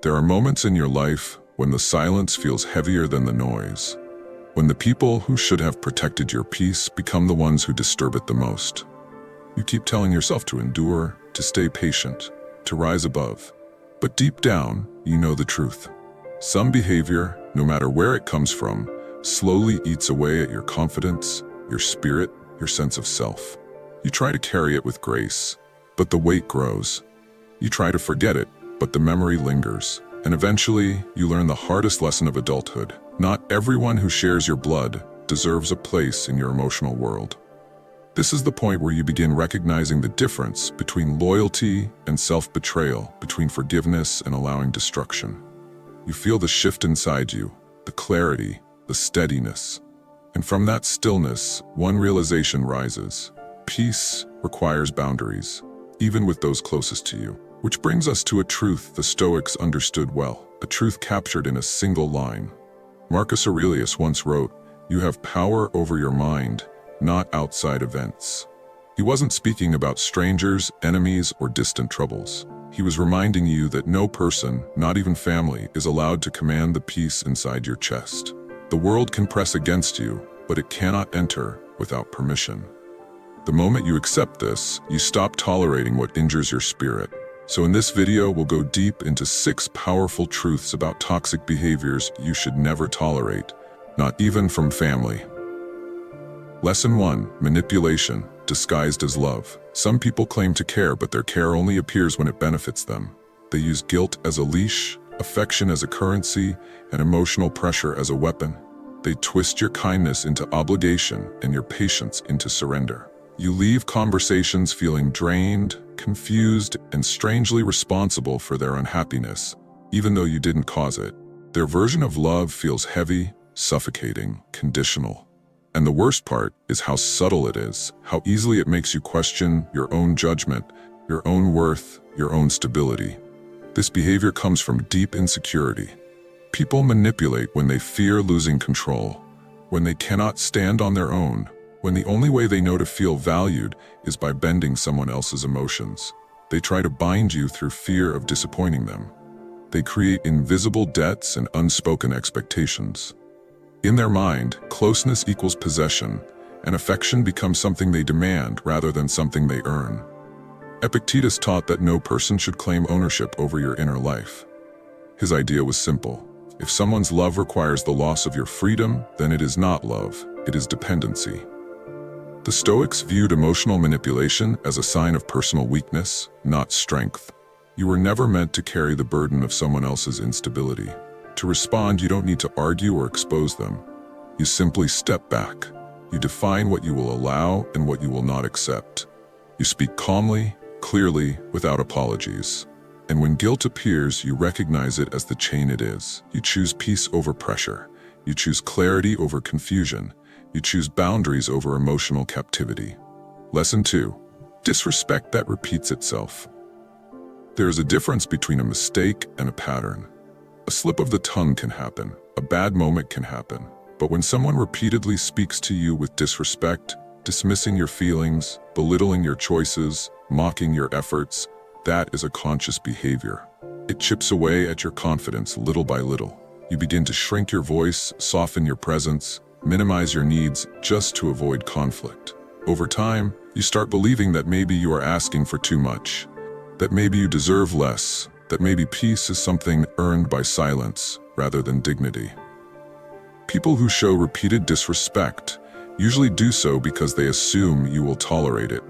There are moments in your life when the silence feels heavier than the noise, when the people who should have protected your peace become the ones who disturb it the most. You keep telling yourself to endure, to stay patient, to rise above. But deep down, you know the truth. Some behavior, no matter where it comes from, slowly eats away at your confidence, your spirit, your sense of self. You try to carry it with grace, but the weight grows. You try to forget it, but the memory lingers. And eventually, you learn the hardest lesson of adulthood. Not everyone who shares your blood deserves a place in your emotional world. This is the point where you begin recognizing the difference between loyalty and self-betrayal, between forgiveness and allowing destruction. You feel the shift inside you, the clarity, the steadiness. And from that stillness, one realization rises. Peace requires boundaries, even with those closest to you. Which brings us to a truth the Stoics understood well, a truth captured in a single line. Marcus Aurelius once wrote, "You have power over your mind, not outside events." He wasn't speaking about strangers, enemies, or distant troubles. He was reminding you that no person, not even family, is allowed to command the peace inside your chest. The world can press against you, but it cannot enter without permission. The moment you accept this, you stop tolerating what injures your spirit. So in this video, we'll go deep into 6 powerful truths about toxic behaviors you should never tolerate, not even from family. Lesson 1. Manipulation, disguised as love. Some people claim to care, but their care only appears when it benefits them. They use guilt as a leash, affection as a currency, and emotional pressure as a weapon. They twist your kindness into obligation and your patience into surrender. You leave conversations feeling drained, confused, and strangely responsible for their unhappiness, even though you didn't cause it. Their version of love feels heavy, suffocating, conditional. And the worst part is how subtle it is, how easily it makes you question your own judgment, your own worth, your own stability. This behavior comes from deep insecurity. People manipulate when they fear losing control, when they cannot stand on their own, when the only way they know to feel valued is by bending someone else's emotions. They try to bind you through fear of disappointing them. They create invisible debts and unspoken expectations. In their mind, closeness equals possession, and affection becomes something they demand rather than something they earn. Epictetus taught that no person should claim ownership over your inner life. His idea was simple. If someone's love requires the loss of your freedom, then it is not love, it is dependency. The Stoics viewed emotional manipulation as a sign of personal weakness, not strength. You were never meant to carry the burden of someone else's instability. To respond, you don't need to argue or expose them. You simply step back. You define what you will allow and what you will not accept. You speak calmly, clearly, without apologies. And when guilt appears, you recognize it as the chain it is. You choose peace over pressure. You choose clarity over confusion. You choose boundaries over emotional captivity. Lesson 2. Disrespect that repeats itself. There is a difference between a mistake and a pattern. A slip of the tongue can happen, a bad moment can happen, but when someone repeatedly speaks to you with disrespect, dismissing your feelings, belittling your choices, mocking your efforts, that is a conscious behavior. It chips away at your confidence little by little. You begin to shrink your voice, soften your presence, minimize your needs just to avoid conflict. Over time, you start believing that maybe you are asking for too much, that maybe you deserve less, that maybe peace is something earned by silence rather than dignity. People who show repeated disrespect usually do so because they assume you will tolerate it.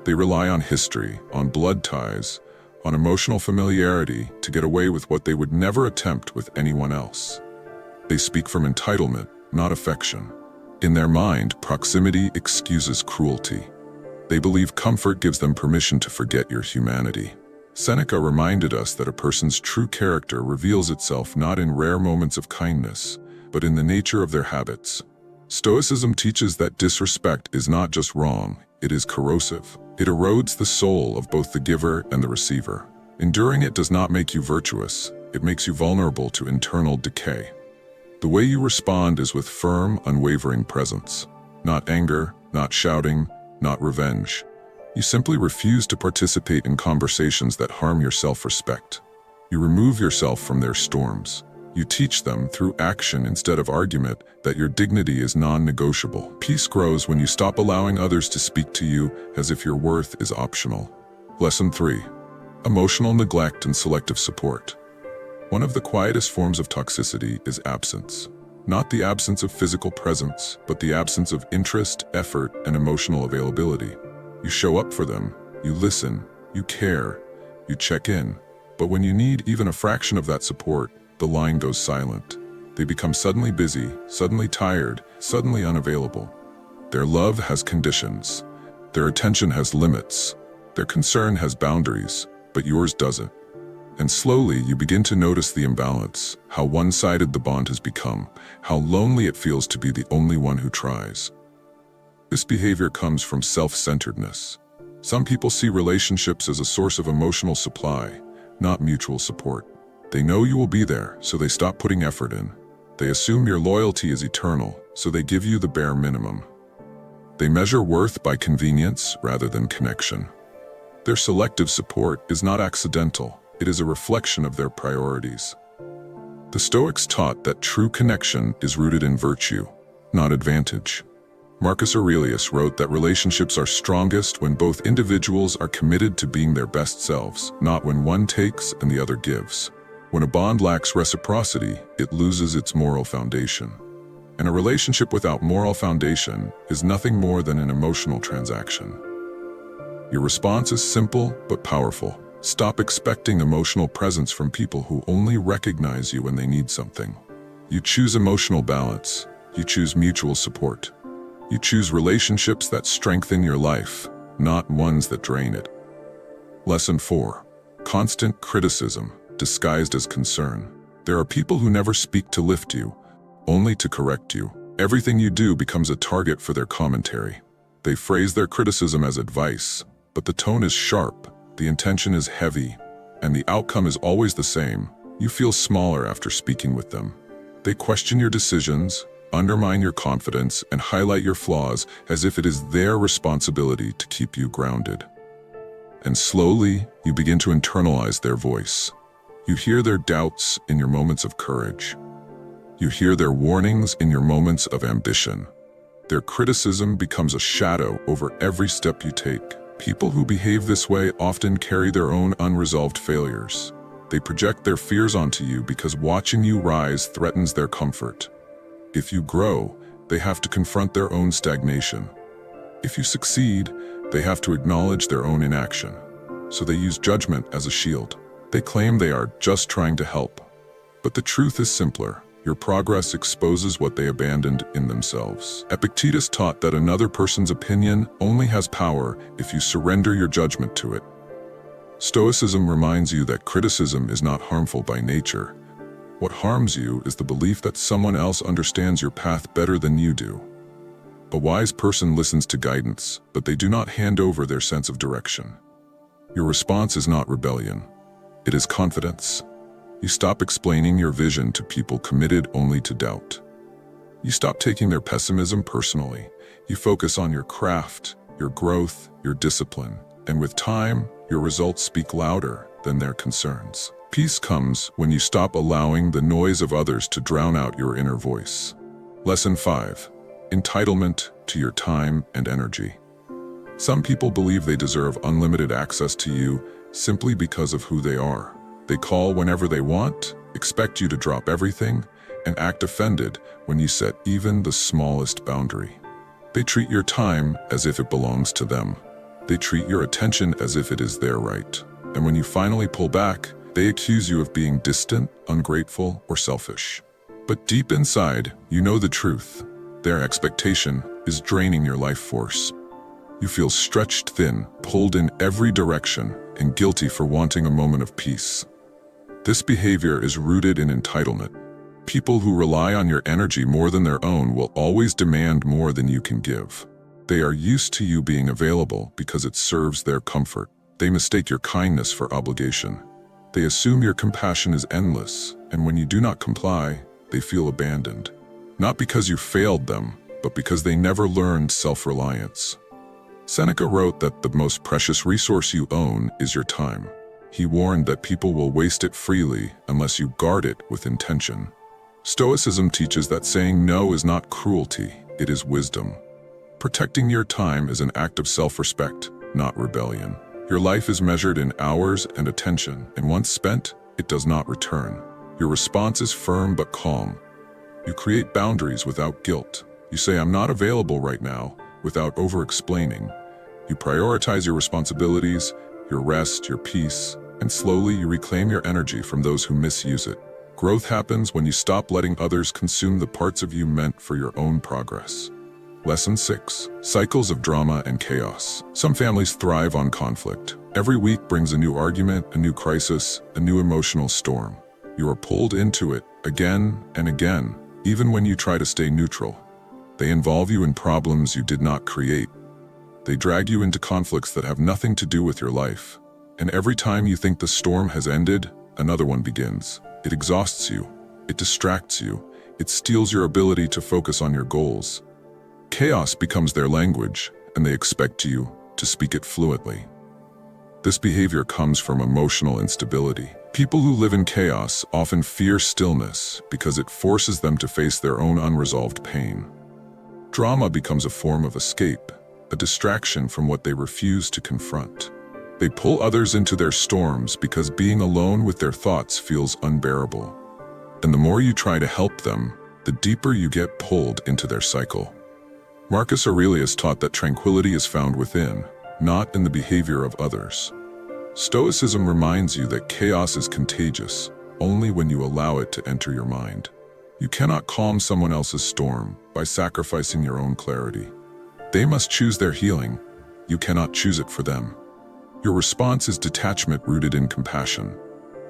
They rely on history, on blood ties, on emotional familiarity to get away with what they would never attempt with anyone else. They speak from entitlement, not affection. In their mind, proximity excuses cruelty. They believe comfort gives them permission to forget your humanity. Seneca reminded us that a person's true character reveals itself not in rare moments of kindness, but in the nature of their habits. Stoicism teaches that disrespect is not just wrong, it is corrosive. It erodes the soul of both the giver and the receiver. Enduring it does not make you virtuous, it makes you vulnerable to internal decay. The way you respond is with firm, unwavering presence. Not anger, not shouting, not revenge. You simply refuse to participate in conversations that harm your self-respect. You remove yourself from their storms. You teach them, through action instead of argument, that your dignity is non-negotiable. Peace grows when you stop allowing others to speak to you as if your worth is optional. Lesson 3. Emotional neglect and selective support. One of the quietest forms of toxicity is absence. Not the absence of physical presence, but the absence of interest, effort, and emotional availability. You show up for them, you listen, you care, you check in. But when you need even a fraction of that support, the line goes silent. They become suddenly busy, suddenly tired, suddenly unavailable. Their love has conditions. Their attention has limits. Their concern has boundaries, but yours doesn't. And slowly you begin to notice the imbalance, how one-sided the bond has become, how lonely it feels to be the only one who tries. This behavior comes from self-centeredness. Some people see relationships as a source of emotional supply, not mutual support. They know you will be there, so they stop putting effort in. They assume your loyalty is eternal, so they give you the bare minimum. They measure worth by convenience rather than connection. Their selective support is not accidental. It is a reflection of their priorities. The Stoics taught that true connection is rooted in virtue, not advantage. Marcus Aurelius wrote that relationships are strongest when both individuals are committed to being their best selves, not when one takes and the other gives. When a bond lacks reciprocity, it loses its moral foundation. And a relationship without moral foundation is nothing more than an emotional transaction. Your response is simple but powerful. Stop expecting emotional presence from people who only recognize you when they need something. You choose emotional balance. You choose mutual support. You choose relationships that strengthen your life, not ones that drain it. Lesson 4. Constant criticism, disguised as concern. There are people who never speak to lift you, only to correct you. Everything you do becomes a target for their commentary. They phrase their criticism as advice, but the tone is sharp, the intention is heavy, and the outcome is always the same. You feel smaller after speaking with them. They question your decisions, undermine your confidence, and highlight your flaws as if it is their responsibility to keep you grounded. And slowly, you begin to internalize their voice. You hear their doubts in your moments of courage. You hear their warnings in your moments of ambition. Their criticism becomes a shadow over every step you take. People who behave this way often carry their own unresolved failures. They project their fears onto you because watching you rise threatens their comfort. If you grow, they have to confront their own stagnation. If you succeed, they have to acknowledge their own inaction. So they use judgment as a shield. They claim they are just trying to help. But the truth is simpler. Your progress exposes what they abandoned in themselves. Epictetus taught that another person's opinion only has power if you surrender your judgment to it. Stoicism reminds you that criticism is not harmful by nature. What harms you is the belief that someone else understands your path better than you do. A wise person listens to guidance, but they do not hand over their sense of direction. Your response is not rebellion. It is confidence. You stop explaining your vision to people committed only to doubt. You stop taking their pessimism personally. You focus on your craft, your growth, your discipline, and with time, your results speak louder than their concerns. Peace comes when you stop allowing the noise of others to drown out your inner voice. Lesson 5. Entitlement to your time and energy. Some people believe they deserve unlimited access to you simply because of who they are. They call whenever they want, expect you to drop everything, and act offended when you set even the smallest boundary. They treat your time as if it belongs to them. They treat your attention as if it is their right. And when you finally pull back, they accuse you of being distant, ungrateful, or selfish. But deep inside, you know the truth. Their expectation is draining your life force. You feel stretched thin, pulled in every direction, and guilty for wanting a moment of peace. This behavior is rooted in entitlement. People who rely on your energy more than their own will always demand more than you can give. They are used to you being available because it serves their comfort. They mistake your kindness for obligation. They assume your compassion is endless, and when you do not comply, they feel abandoned. Not because you failed them, but because they never learned self-reliance. Seneca wrote that the most precious resource you own is your time. He warned that people will waste it freely unless you guard it with intention. Stoicism teaches that saying no is not cruelty, it is wisdom. Protecting your time is an act of self-respect, not rebellion. Your life is measured in hours and attention, and once spent, it does not return. Your response is firm but calm. You create boundaries without guilt. You say, "I'm not available right now," without over-explaining. You prioritize your responsibilities, your rest, your peace, and slowly you reclaim your energy from those who misuse it. Growth happens when you stop letting others consume the parts of you meant for your own progress. Lesson 6. Cycles of drama and chaos. Some families thrive on conflict. Every week brings a new argument, a new crisis, a new emotional storm. You are pulled into it again and again, even when you try to stay neutral. They involve you in problems you did not create. They drag you into conflicts that have nothing to do with your life. And every time you think the storm has ended, another one begins. It exhausts you. It distracts you. It steals your ability to focus on your goals. Chaos becomes their language, and they expect you to speak it fluently. This behavior comes from emotional instability. People who live in chaos often fear stillness because it forces them to face their own unresolved pain. Drama becomes a form of escape, a distraction from what they refuse to confront. They pull others into their storms because being alone with their thoughts feels unbearable. And the more you try to help them, the deeper you get pulled into their cycle. Marcus Aurelius taught that tranquility is found within, not in the behavior of others. Stoicism reminds you that chaos is contagious only when you allow it to enter your mind. You cannot calm someone else's storm by sacrificing your own clarity. They must choose their healing. You cannot choose it for them. Your response is detachment rooted in compassion.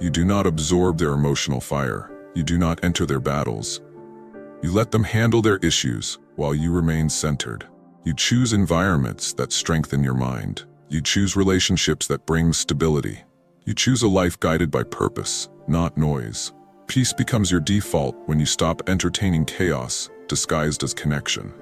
You do not absorb their emotional fire. You do not enter their battles. You let them handle their issues while you remain centered. You choose environments that strengthen your mind. You choose relationships that bring stability. You choose a life guided by purpose, not noise. Peace becomes your default when you stop entertaining chaos disguised as connection.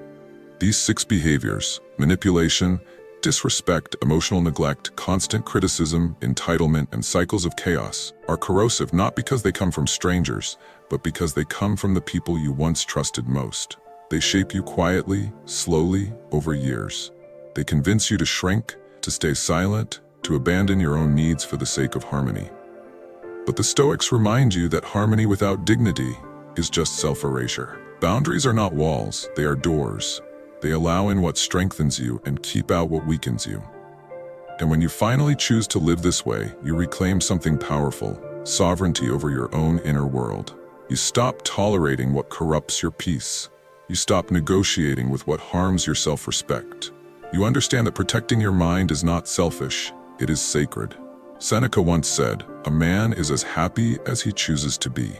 These 6 behaviors, manipulation, disrespect, emotional neglect, constant criticism, entitlement, and cycles of chaos, are corrosive not because they come from strangers, but because they come from the people you once trusted most. They shape you quietly, slowly, over years. They convince you to shrink, to stay silent, to abandon your own needs for the sake of harmony. But the Stoics remind you that harmony without dignity is just self-erasure. Boundaries are not walls, they are doors. They allow in what strengthens you and keep out what weakens you. And when you finally choose to live this way, you reclaim something powerful, sovereignty over your own inner world. You stop tolerating what corrupts your peace. You stop negotiating with what harms your self-respect. You understand that protecting your mind is not selfish, it is sacred. Seneca once said, "A man is as happy as he chooses to be."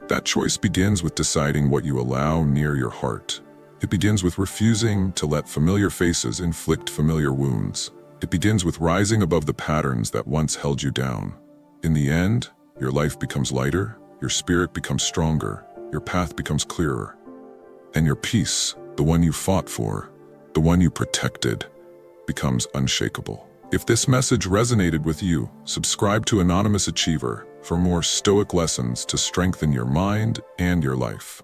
That choice begins with deciding what you allow near your heart. It begins with refusing to let familiar faces inflict familiar wounds. It begins with rising above the patterns that once held you down. In the end, your life becomes lighter, your spirit becomes stronger, your path becomes clearer. And your peace, the one you fought for, the one you protected, becomes unshakable. If this message resonated with you, subscribe to Anonymous Achiever for more Stoic lessons to strengthen your mind and your life.